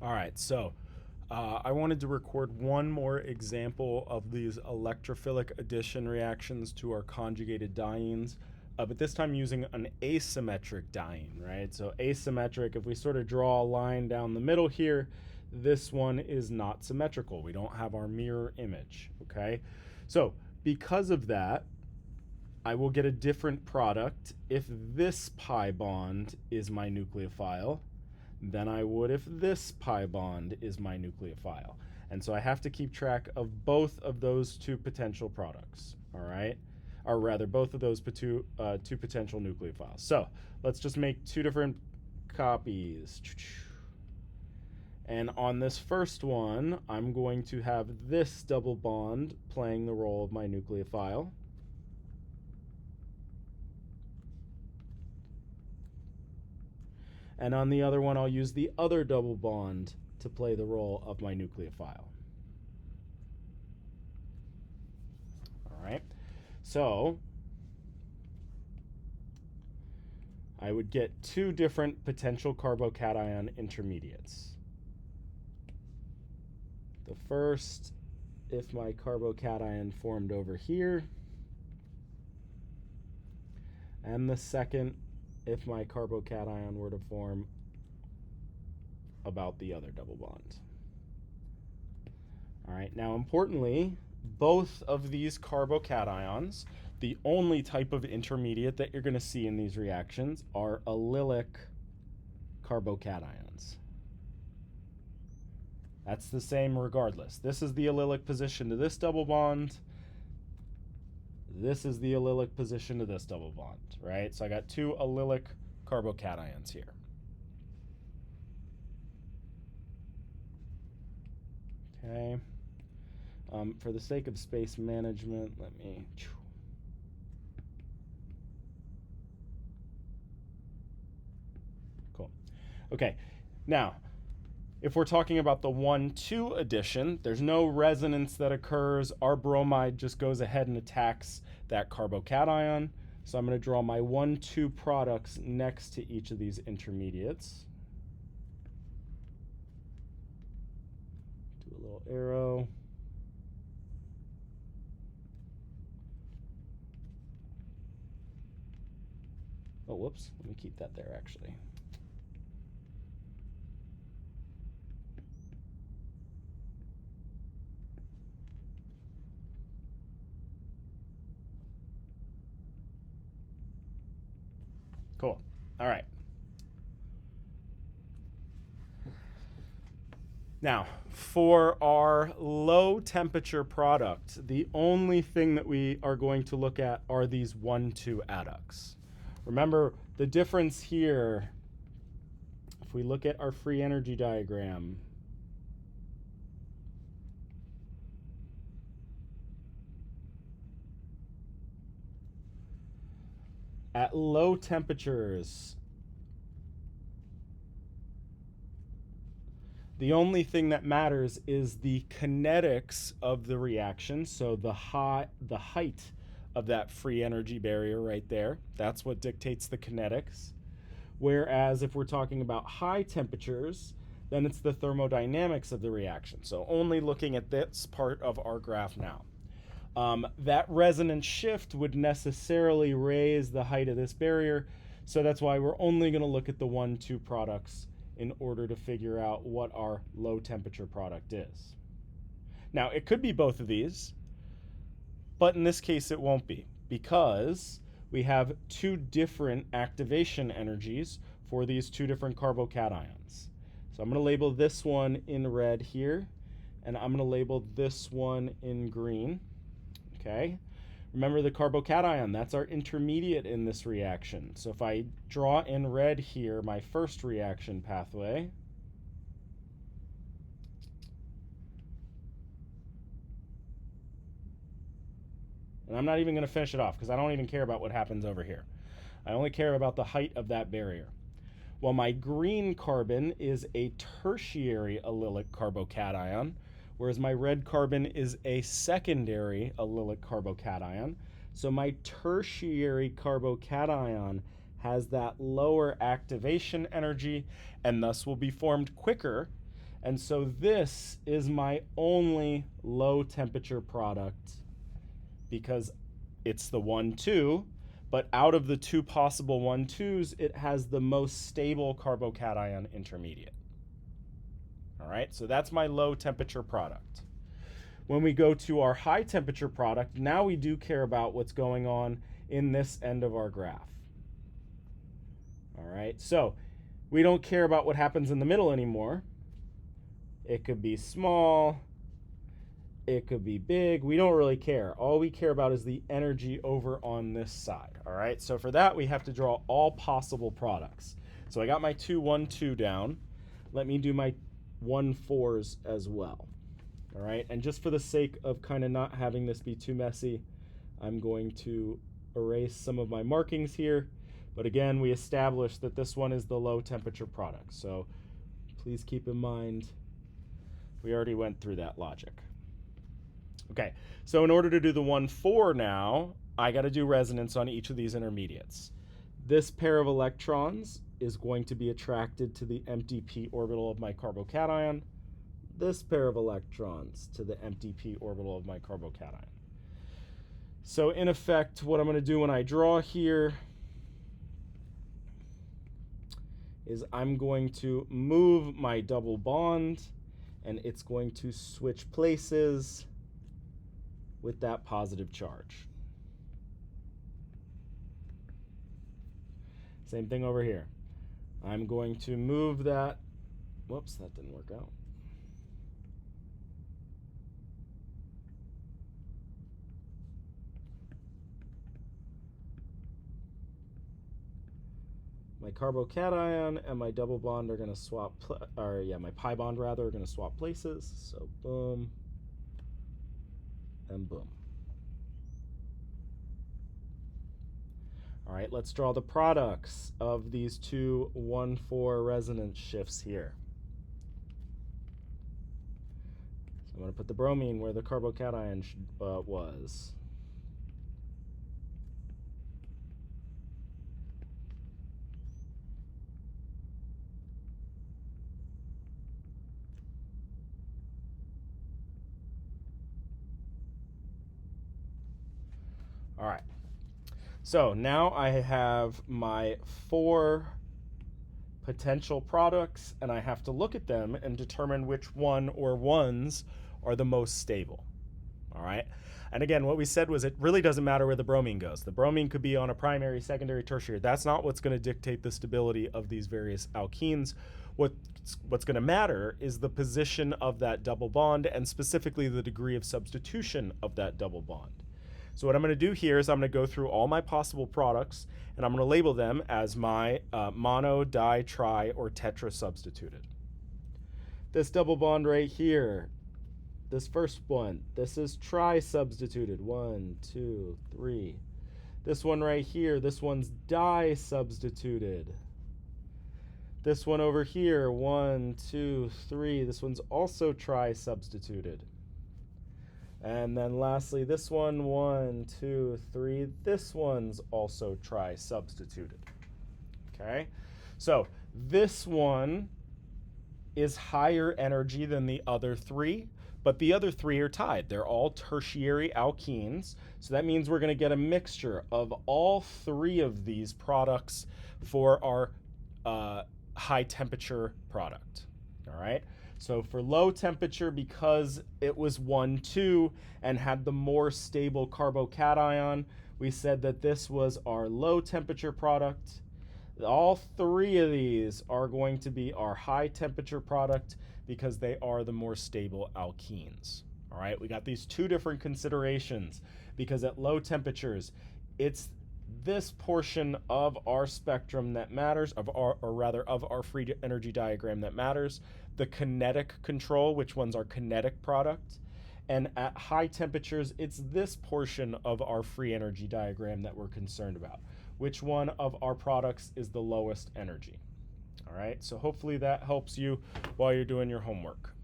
All right, so I wanted to record one more example of these electrophilic addition reactions to our conjugated dienes, but this time using an asymmetric diene, right? So asymmetric, if we sort of draw a line down the middle here, this one is not symmetrical. We don't have our mirror image, okay? So because of that, I will get a different product if this pi bond is my nucleophile than I would if this pi bond is my nucleophile. And so I have to keep track of both of those two potential products, all right? Or rather, both of those two potential nucleophiles. So let's just make two different copies. And on this first one, I'm going to have this double bond playing the role of my nucleophile. And on the other one, I'll use the other double bond to play the role of my nucleophile. All right, so I would get two different potential carbocation intermediates. The first, if my carbocation formed over here, and the second, if my carbocation were to form about the other double bond. All right, now importantly, both of these carbocations, the only type of intermediate that you're going to see in these reactions are allylic carbocations. That's the same regardless. This is the allylic position to this double bond. This is the allylic position to this double bond, right? So I got two allylic carbocations here. Okay. For the sake of space management, let me... Cool. Okay, now, if we're talking about the 1,2 addition, there's no resonance that occurs. Our bromide just goes ahead and attacks that carbocation. So I'm going to draw my 1,2 products next to each of these intermediates. Do a little arrow. Oh, whoops. Let me keep that there, actually. Cool. All right. Now, for our low temperature product, the only thing that we are going to look at are these 1,2 adducts. Remember, the difference here, if we look at our free energy diagram, at low temperatures, the only thing that matters is the kinetics of the reaction, so the height of that free energy barrier right there. That's what dictates the kinetics. Whereas if we're talking about high temperatures, then it's the thermodynamics of the reaction. So only looking at this part of our graph now. That resonance shift would necessarily raise the height of this barrier, so that's why we're only going to look at the 1,2 products in order to figure out what our low temperature product is. Now, it could be both of these, but in this case it won't be, because we have two different activation energies for these two different carbocations. So I'm going to label this one in red here, and I'm going to label this one in green. Okay, remember the carbocation, that's our intermediate in this reaction. So if I draw in red here my first reaction pathway, and I'm not even going to finish it off because I don't even care about what happens over here. I only care about the height of that barrier. Well, my green carbon is a tertiary allylic carbocation, whereas my red carbon is a secondary allylic carbocation. So my tertiary carbocation has that lower activation energy and thus will be formed quicker And so this is my only low temperature product because it's the 1,2, but out of the two possible 1,2s, it has the most stable carbocation intermediate. All right, so that's my low temperature product. When we go to our high temperature product, now we do care about what's going on in this end of our graph. All right, so we don't care about what happens in the middle anymore. It could be small, it could be big, we don't really care. All we care about is the energy over on this side, all right? So for that, we have to draw all possible products. So I got my 2, 1, 2 down. Let me do my 1, 4s as well, all right? And just for the sake of kind of not having this be too messy, I'm going to erase some of my markings here. But again, we established that this one is the low temperature product. So please keep in mind, we already went through that logic. Okay, so in order to do the 1, 4 now, I got to do resonance on each of these intermediates. This pair of electrons is going to be attracted to the empty p orbital of my carbocation. This pair of electrons to the empty p orbital of my carbocation. So in effect, what I'm going to do when I draw here is I'm going to move my double bond, and it's going to switch places with that positive charge. Same thing over here. I'm going to move that. Whoops, that didn't work out. My carbocation and my double bond are going to swap, my pi bond rather, are going to swap places. So boom and boom. All right, let's draw the products of these two 1, 4 resonance shifts here. So I'm going to put the bromine where the carbocation was. All right, so now I have my 4 potential products, and I have to look at them and determine which one or ones are the most stable. All right, and again, what we said was it really doesn't matter where the bromine goes. The bromine could be on a primary, secondary, tertiary. That's not what's going to dictate the stability of these various alkenes. What's going to matter is the position of that double bond, and specifically the degree of substitution of that double bond. So what I'm going to do here is I'm going to go through all my possible products, and I'm going to label them as my mono, di, tri, or tetra substituted. This double bond right here, this first one, this is tri substituted. 1, 2, 3. This one right here, this one's di substituted. This one over here, 1, 2, 3. This one's also tri substituted. And then lastly, this one, 1, 2, 3, this one's also tri-substituted. Okay, so this one is higher energy than the other 3, but the other 3 are tied. They're all tertiary alkenes, so that means we're going to get a mixture of all 3 of these products for our high temperature product. All right. So for low temperature, because it was 1, 2 and had the more stable carbocation, we said that this was our low temperature product. All 3 of these are going to be our high temperature product because they are the more stable alkenes. All right, we got these 2 different considerations because at low temperatures, it's this portion of our spectrum that matters, of our free energy diagram that matters, the kinetic control, which one's our kinetic product, and at high temperatures, it's this portion of our free energy diagram that we're concerned about. Which one of our products is the lowest energy? All right, so hopefully that helps you while you're doing your homework.